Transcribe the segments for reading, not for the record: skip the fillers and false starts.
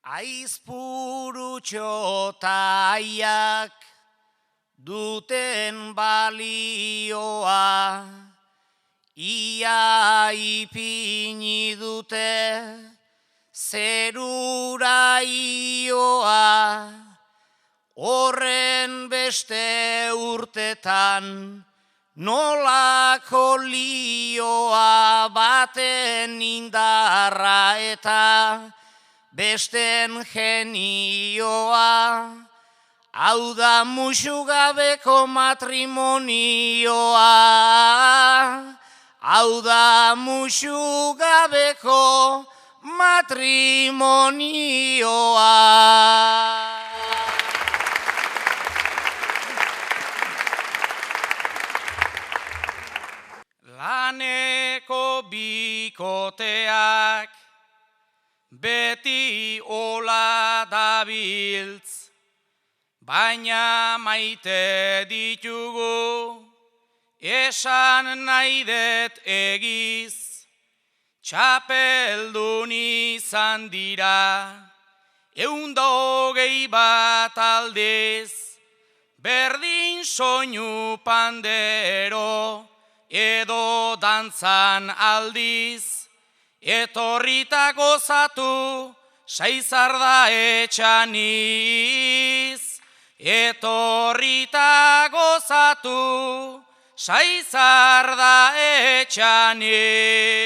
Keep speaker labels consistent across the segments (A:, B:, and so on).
A: Aizpurutxotaiak duten balioa, ia ipini dute zerura ioa, horren beste urtetan nolako lioa, baten indarra eta besten genioa, hau da muxugabeko matrimonioa, hau da muxugabeko matrimonioa. Laneko bikoteak beti ola dabiltz, baina maite ditugu, esan nahi dut egiz, txapeldun izan dira, 120 aldiz, berdin soinu pandero, edo dantzan aldiz, etorrita gozatu, saizarda etxaniz. Etorrita gozatu, saizarda etxaniz.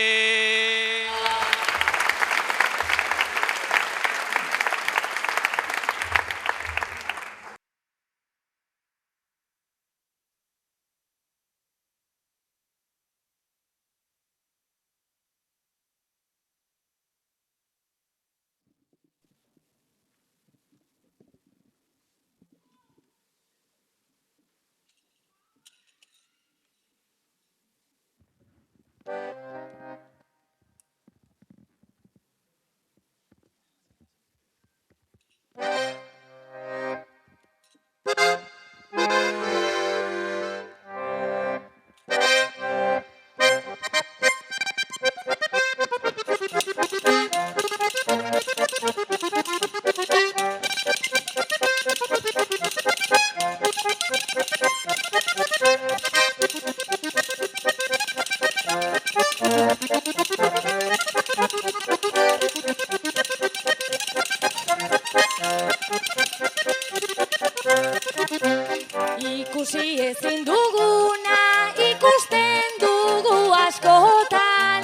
B: Ikusi ezin duguna ikusten dugu askotan,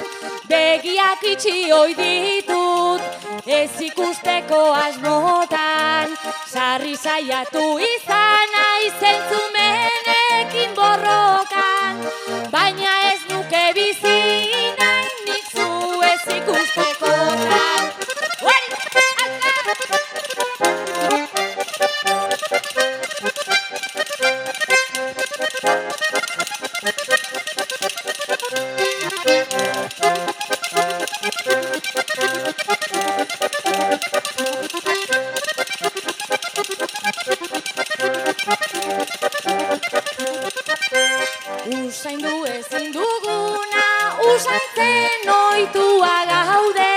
B: begiak itxi ohi ditut ez ikusteko asmotan, sarri saiatu izan naiz zentzumenekin borrokan, baina ez nuke bizi nahi nik zu ez ikustekotan. Usaindu ezin duguna, usaintzen ohitua gaude,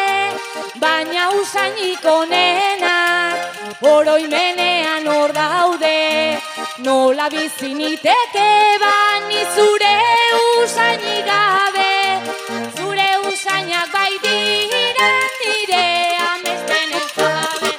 B: baina usainik onenak oroimenean hor daude. Nola bizi niteke bani zure usainik gabe, zure usainak bai dira nire amestenen jabe.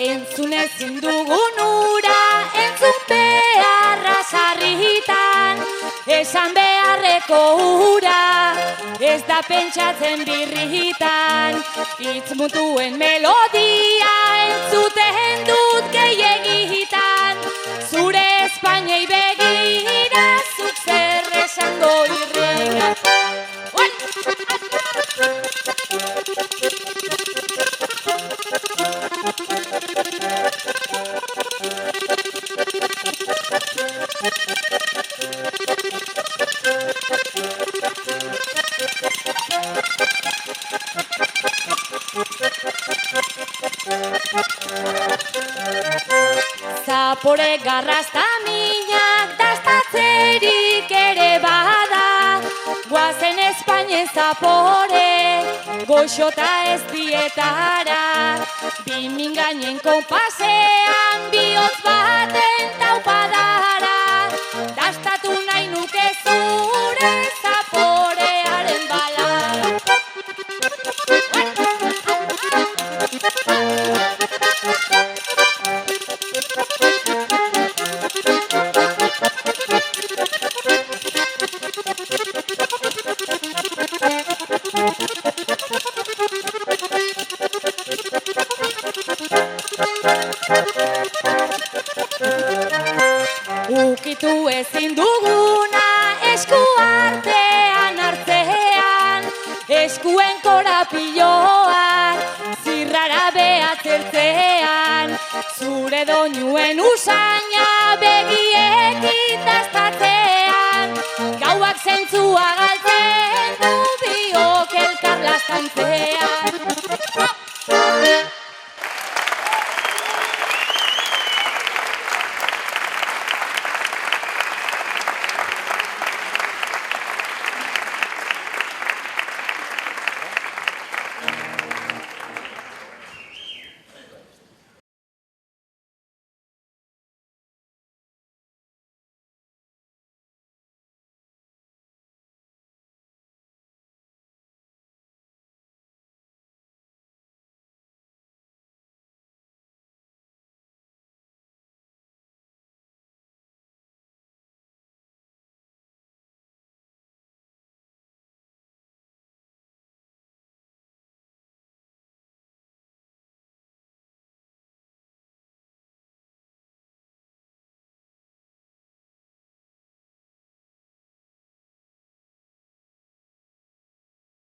B: Entzun ezin dugun ura, entzun beharra sarritan, esan beharreko ura, ez da pentsatzen birritan, hitz mutuen melodia entzuten dut gehiagitan, zure Espainiei begira, zuk zer esango irrikan. zapore garrasta minak dastatzerik ere bada, guazen Espainien zapore, goxota ez dietara, bimin gainen konpasean bihotz baten taupadara, dastatu nahi nuke zure zaporearen bala. Ukitu ezin duguna esku artean hartzean, eskuen korapiloan, zirrara behatzertzean, zure doinuen usaina begiekin dastatzean, gauak zentzua galtzen du biok elkar laztantzean.